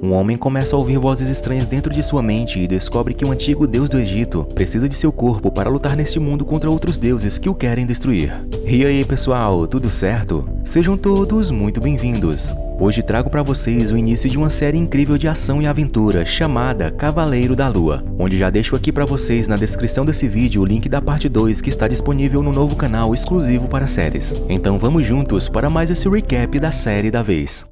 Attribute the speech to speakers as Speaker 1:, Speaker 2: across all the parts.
Speaker 1: Um homem começa a ouvir vozes estranhas dentro de sua mente e descobre que um antigo deus do Egito precisa de seu corpo para lutar neste mundo contra outros deuses que o querem destruir. E aí pessoal, tudo certo? Sejam todos muito bem-vindos. Hoje trago para vocês o início de uma série incrível de ação e aventura chamada Cavaleiro da Lua, onde já deixo aqui para vocês na descrição desse vídeo o link da parte 2 que está disponível no novo canal exclusivo para séries. Então vamos juntos para mais esse recap da série da vez.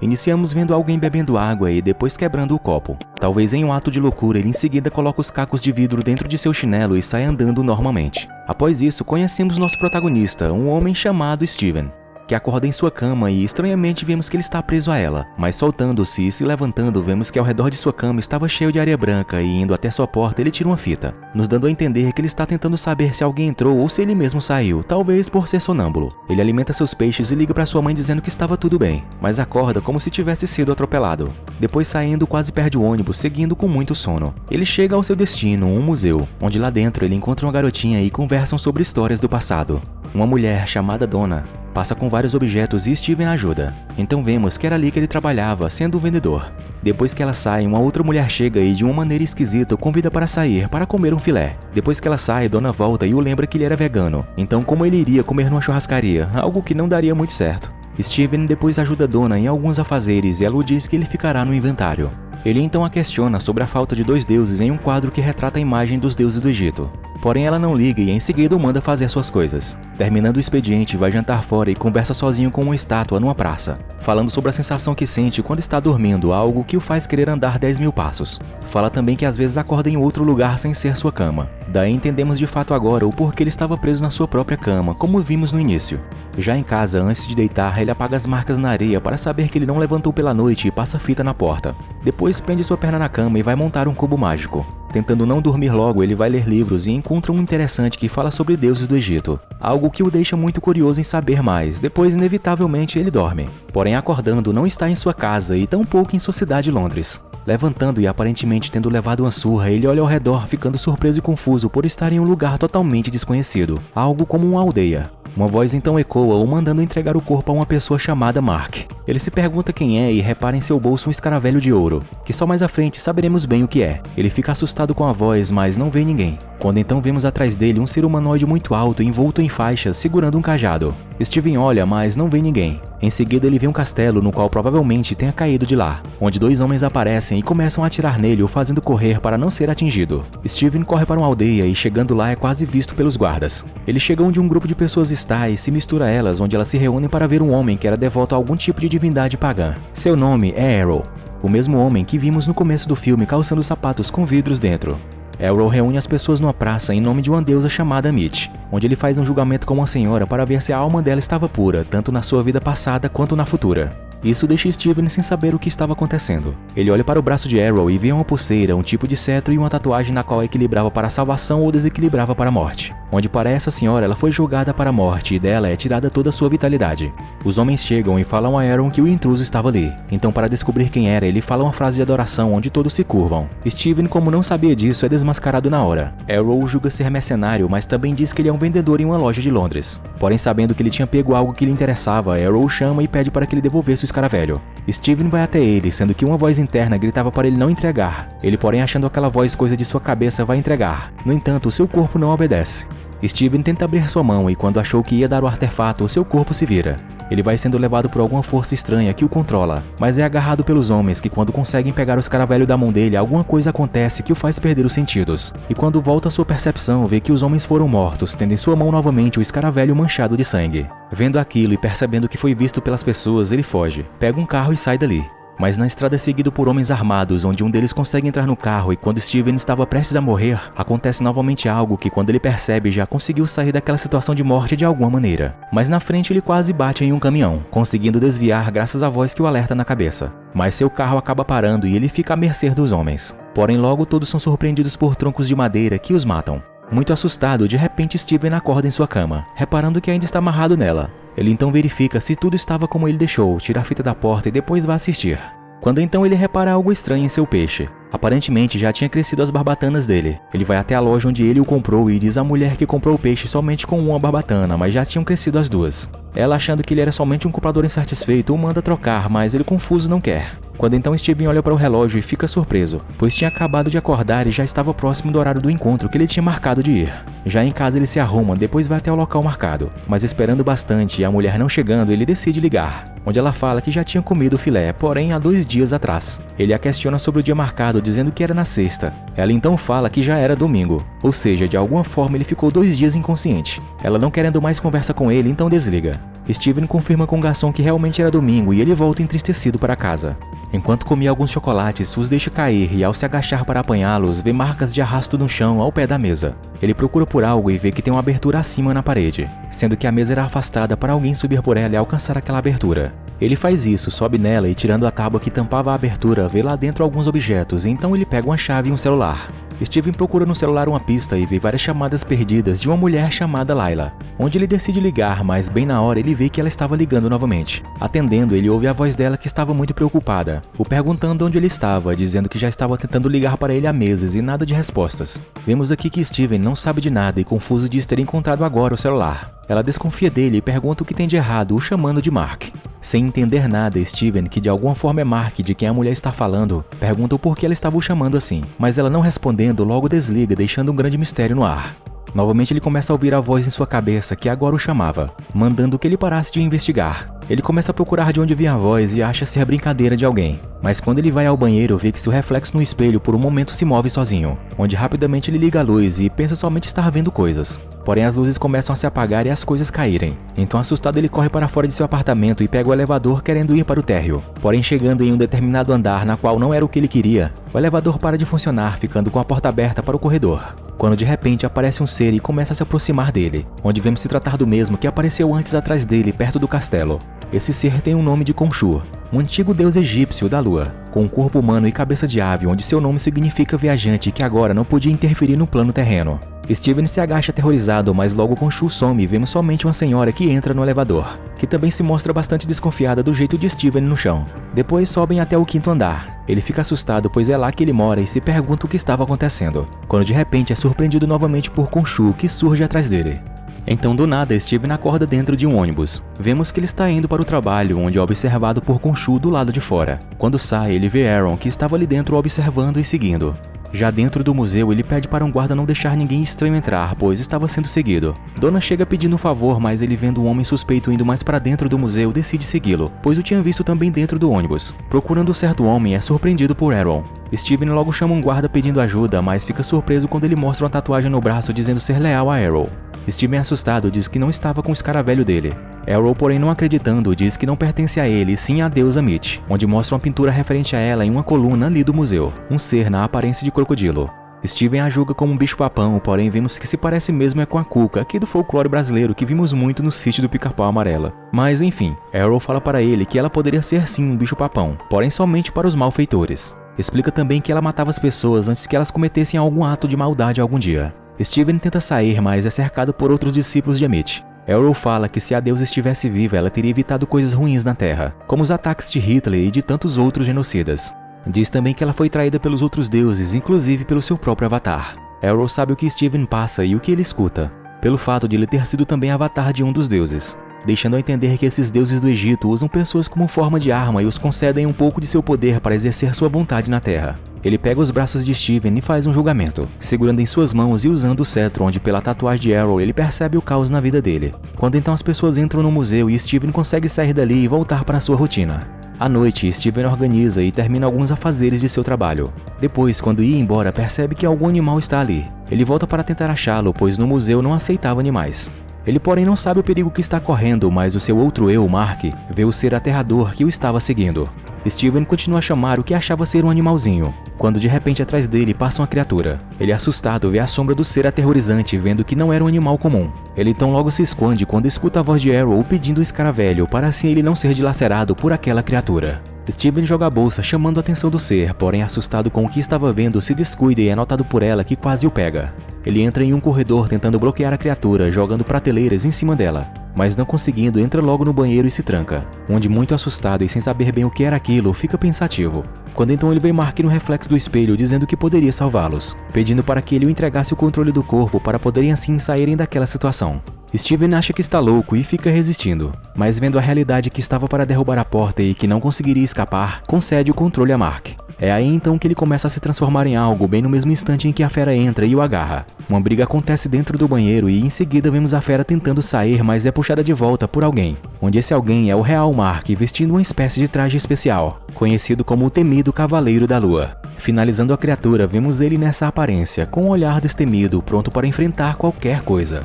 Speaker 1: Iniciamos vendo alguém bebendo água e depois quebrando o copo. Talvez em um ato de loucura ele em seguida coloca os cacos de vidro dentro de seu chinelo e sai andando normalmente. Após isso conhecemos nosso protagonista, um homem chamado Steven, que acorda em sua cama e estranhamente vemos que ele está preso a ela, mas soltando-se e se levantando vemos que ao redor de sua cama estava cheio de areia branca e indo até sua porta ele tira uma fita, nos dando a entender que ele está tentando saber se alguém entrou ou se ele mesmo saiu, talvez por ser sonâmbulo. Ele alimenta seus peixes e liga para sua mãe dizendo que estava tudo bem, mas acorda como se tivesse sido atropelado. Depois saindo quase perde o ônibus, seguindo com muito sono. Ele chega ao seu destino, um museu, onde lá dentro ele encontra uma garotinha e conversam sobre histórias do passado. Uma mulher chamada Donna passa com vários objetos e Steven ajuda. Então vemos que era ali que ele trabalhava, sendo um vendedor. Depois que ela sai, uma outra mulher chega e de uma maneira esquisita o convida para sair para comer um filé. Depois que ela sai, Donna volta e o lembra que ele era vegano. Então como ele iria comer numa churrascaria, algo que não daria muito certo. Steven depois ajuda Donna em alguns afazeres e ela o diz que ele ficará no inventário. Ele então a questiona sobre a falta de dois deuses em um quadro que retrata a imagem dos deuses do Egito. Porém ela não liga e em seguida o manda fazer suas coisas. Terminando o expediente, vai jantar fora e conversa sozinho com uma estátua numa praça, falando sobre a sensação que sente quando está dormindo, algo que o faz querer andar 10.000 passos. Fala também que às vezes acorda em outro lugar sem ser sua cama. Daí entendemos de fato agora o porquê ele estava preso na sua própria cama, como vimos no início. Já em casa, antes de deitar, ele apaga as marcas na areia para saber que ele não levantou pela noite e passa fita na porta. Depois prende sua perna na cama e vai montar um cubo mágico. Tentando não dormir logo, ele vai ler livros e encontra um interessante que fala sobre deuses do Egito, algo que o deixa muito curioso em saber mais. Depois, inevitavelmente, ele dorme. Porém, acordando, não está em sua casa e tampouco em sua cidade, Londres. Levantando e aparentemente tendo levado uma surra, ele olha ao redor ficando surpreso e confuso por estar em um lugar totalmente desconhecido, algo como uma aldeia. Uma voz então ecoa o mandando entregar o corpo a uma pessoa chamada Mark. Ele se pergunta quem é e repara em seu bolso um escaravelho de ouro, que só mais à frente saberemos bem o que é. Ele fica assustado com a voz, mas não vê ninguém. Quando então vemos atrás dele um ser humanoide muito alto envolto em faixas, segurando um cajado. Steven olha, mas não vê ninguém. Em seguida ele vê um castelo no qual provavelmente tenha caído de lá, onde dois homens aparecem e começam a atirar nele, o fazendo correr para não ser atingido. Steven corre para uma aldeia e chegando lá é quase visto pelos guardas. Ele chega onde um grupo de pessoas está e se mistura a elas, onde elas se reúnem para ver um homem que era devoto a algum tipo de divindade pagã. Seu nome é Arrow, o mesmo homem que vimos no começo do filme calçando sapatos com vidros dentro. Arrow reúne as pessoas numa praça em nome de uma deusa chamada Mitch, onde ele faz um julgamento com uma senhora para ver se a alma dela estava pura, tanto na sua vida passada quanto na futura. Isso deixa Steven sem saber o que estava acontecendo. Ele olha para o braço de Arrow e vê uma pulseira, um tipo de cetro e uma tatuagem na qual equilibrava para a salvação ou desequilibrava para a morte. Onde para essa senhora ela foi julgada para a morte e dela é tirada toda a sua vitalidade. Os homens chegam e falam a Arrow que o intruso estava ali. Então para descobrir quem era, ele fala uma frase de adoração onde todos se curvam. Steven, como não sabia disso, é desmascarado na hora. Arrow o julga ser mercenário, mas também diz que ele é um vendedor em uma loja de Londres. Porém, sabendo que ele tinha pego algo que lhe interessava, Arrow o chama e pede para que ele devolvesse o escaravelho. Steven vai até ele, sendo que uma voz interna gritava para ele não entregar. Ele, porém, achando aquela voz coisa de sua cabeça, vai entregar. No entanto, seu corpo não obedece. Steven tenta abrir sua mão e quando achou que ia dar o artefato, seu corpo se vira. Ele vai sendo levado por alguma força estranha que o controla, mas é agarrado pelos homens que quando conseguem pegar o escaravelho da mão dele, alguma coisa acontece que o faz perder os sentidos. E quando volta à sua percepção, vê que os homens foram mortos, tendo em sua mão novamente o escaravelho manchado de sangue. Vendo aquilo e percebendo que foi visto pelas pessoas, ele foge, pega um carro e sai dali. Mas na estrada é seguido por homens armados, onde um deles consegue entrar no carro e quando Steven estava prestes a morrer, acontece novamente algo que quando ele percebe já conseguiu sair daquela situação de morte de alguma maneira. Mas na frente ele quase bate em um caminhão, conseguindo desviar graças à voz que o alerta na cabeça. Mas seu carro acaba parando e ele fica à mercê dos homens. Porém logo todos são surpreendidos por troncos de madeira que os matam. Muito assustado, de repente Steven acorda em sua cama, reparando que ainda está amarrado nela. Ele então verifica se tudo estava como ele deixou, tira a fita da porta e depois vai assistir. Quando então ele repara algo estranho em seu peixe. Aparentemente já tinha crescido as barbatanas dele. Ele vai até a loja onde ele o comprou e diz à mulher que comprou o peixe somente com uma barbatana, mas já tinham crescido as duas. Ela, achando que ele era somente um comprador insatisfeito, o manda trocar, mas ele confuso não quer. Quando então Steven olha para o relógio e fica surpreso, pois tinha acabado de acordar e já estava próximo do horário do encontro que ele tinha marcado de ir. Já em casa ele se arruma, depois vai até o local marcado, mas esperando bastante e a mulher não chegando, ele decide ligar, onde ela fala que já tinha comido o filé, porém há 2 dias atrás. Ele a questiona sobre o dia marcado, dizendo que era na sexta. Ela então fala que já era domingo, ou seja, de alguma forma ele ficou 2 dias inconsciente. Ela não querendo mais conversa com ele, então desliga. Steven confirma com o garçom que realmente era domingo e ele volta entristecido para casa. Enquanto comia alguns chocolates, os deixa cair e ao se agachar para apanhá-los, vê marcas de arrasto no chão ao pé da mesa. Ele procura por algo e vê que tem uma abertura acima na parede, sendo que a mesa era afastada para alguém subir por ela e alcançar aquela abertura. Ele faz isso, sobe nela e tirando a tábua que tampava a abertura, vê lá dentro alguns objetos, então ele pega uma chave e um celular. Steven procura no celular uma pista e vê várias chamadas perdidas de uma mulher chamada Layla, onde ele decide ligar, mas bem na hora ele vê que ela estava ligando novamente. Atendendo, ele ouve a voz dela que estava muito preocupada, o perguntando onde ele estava, dizendo que já estava tentando ligar para ele há meses e nada de respostas. Vemos aqui que Steven não sabe de nada e confuso diz ter encontrado agora o celular. Ela desconfia dele e pergunta o que tem de errado, o chamando de Mark. Sem entender nada, Steven, que de alguma forma é Mark de quem a mulher está falando, pergunta o porquê ela estava o chamando assim, mas ela não respondendo, logo desliga, deixando um grande mistério no ar. Novamente ele começa a ouvir a voz em sua cabeça que agora o chamava, mandando que ele parasse de investigar. Ele começa a procurar de onde vinha a voz e acha ser brincadeira de alguém. Mas quando ele vai ao banheiro, vê que seu reflexo no espelho por um momento se move sozinho, onde rapidamente ele liga a luz e pensa somente estar vendo coisas. Porém as luzes começam a se apagar e as coisas caírem. Então assustado ele corre para fora de seu apartamento e pega o elevador querendo ir para o térreo. Porém chegando em um determinado andar na qual não era o que ele queria, o elevador para de funcionar, ficando com a porta aberta para o corredor. Quando de repente aparece um ser e começa a se aproximar dele, onde vemos se tratar do mesmo que apareceu antes atrás dele, perto do castelo. Esse ser tem o nome de Khonshu, um antigo deus egípcio da lua, com um corpo humano e cabeça de ave, onde seu nome significa viajante que agora não podia interferir no plano terreno. Steven se agacha aterrorizado, mas logo Khonshu some e vemos somente uma senhora que entra no elevador, que também se mostra bastante desconfiada do jeito de Steven no chão. Depois sobem até o 5º andar. Ele fica assustado, pois é lá que ele mora e se pergunta o que estava acontecendo, quando de repente é surpreendido novamente por Khonshu, que surge atrás dele. Então do nada, Steven acorda dentro de um ônibus. Vemos que ele está indo para o trabalho, onde é observado por Khonshu do lado de fora. Quando sai, ele vê Aaron, que estava ali dentro observando e seguindo. Já dentro do museu, ele pede para um guarda não deixar ninguém estranho entrar, pois estava sendo seguido. Donna chega pedindo um favor, mas ele vendo um homem suspeito indo mais para dentro do museu, decide segui-lo, pois o tinha visto também dentro do ônibus. Procurando certo homem, é surpreendido por Aaron. Steven logo chama um guarda pedindo ajuda, mas fica surpreso quando ele mostra uma tatuagem no braço dizendo ser leal a Aaron. Steven, assustado, diz que não estava com o escaravelho dele. Arrow, porém não acreditando, diz que não pertence a ele, sim à deusa Mit, onde mostra uma pintura referente a ela em uma coluna ali do museu, um ser na aparência de crocodilo. Steven a julga como um bicho-papão, porém vemos que se parece mesmo é com a Cuca, aqui do folclore brasileiro que vimos muito no sítio do Pica-Pau Amarela. Mas enfim, Arrow fala para ele que ela poderia ser sim um bicho-papão, porém somente para os malfeitores. Explica também que ela matava as pessoas antes que elas cometessem algum ato de maldade algum dia. Steven tenta sair, mas é cercado por outros discípulos de Amit. Arrow fala que se a deusa estivesse viva, ela teria evitado coisas ruins na Terra, como os ataques de Hitler e de tantos outros genocidas. Diz também que ela foi traída pelos outros deuses, inclusive pelo seu próprio avatar. Arrow sabe o que Steven passa e o que ele escuta, pelo fato de ele ter sido também avatar de um dos deuses, deixando a entender que esses deuses do Egito usam pessoas como forma de arma e os concedem um pouco de seu poder para exercer sua vontade na Terra. Ele pega os braços de Steven e faz um julgamento, segurando em suas mãos e usando o cetro, onde pela tatuagem de Arrow ele percebe o caos na vida dele. Quando então as pessoas entram no museu e Steven consegue sair dali e voltar para sua rotina. À noite, Steven organiza e termina alguns afazeres de seu trabalho. Depois, quando ia embora, percebe que algum animal está ali. Ele volta para tentar achá-lo, pois no museu não aceitava animais. Ele porém não sabe o perigo que está correndo, mas o seu outro eu, Mark, vê o ser aterrador que o estava seguindo. Steven continua a chamar o que achava ser um animalzinho, quando de repente atrás dele passa uma criatura. Ele, assustado, vê a sombra do ser aterrorizante, vendo que não era um animal comum. Ele então logo se esconde quando escuta a voz de Arrow pedindo o escaravelho para assim ele não ser dilacerado por aquela criatura. Steven joga a bolsa chamando a atenção do ser, porém assustado com o que estava vendo, se descuida e é notado por ela que quase o pega. Ele entra em um corredor tentando bloquear a criatura, jogando prateleiras em cima dela, mas não conseguindo, entra logo no banheiro e se tranca, onde muito assustado e sem saber bem o que era aquilo, fica pensativo. Quando então ele vê Mark no reflexo do espelho dizendo que poderia salvá-los, pedindo para que ele o entregasse o controle do corpo para poderem assim saírem daquela situação. Steven acha que está louco e fica resistindo, mas vendo a realidade que estava para derrubar a porta e que não conseguiria escapar, concede o controle a Mark. É aí então que ele começa a se transformar em algo bem no mesmo instante em que a fera entra e o agarra. Uma briga acontece dentro do banheiro e em seguida vemos a fera tentando sair, mas é puxada de volta por alguém, onde esse alguém é o real Mark vestindo uma espécie de traje especial, conhecido como o temido Cavaleiro da Lua. Finalizando a criatura, vemos ele nessa aparência, com um olhar destemido, pronto para enfrentar qualquer coisa.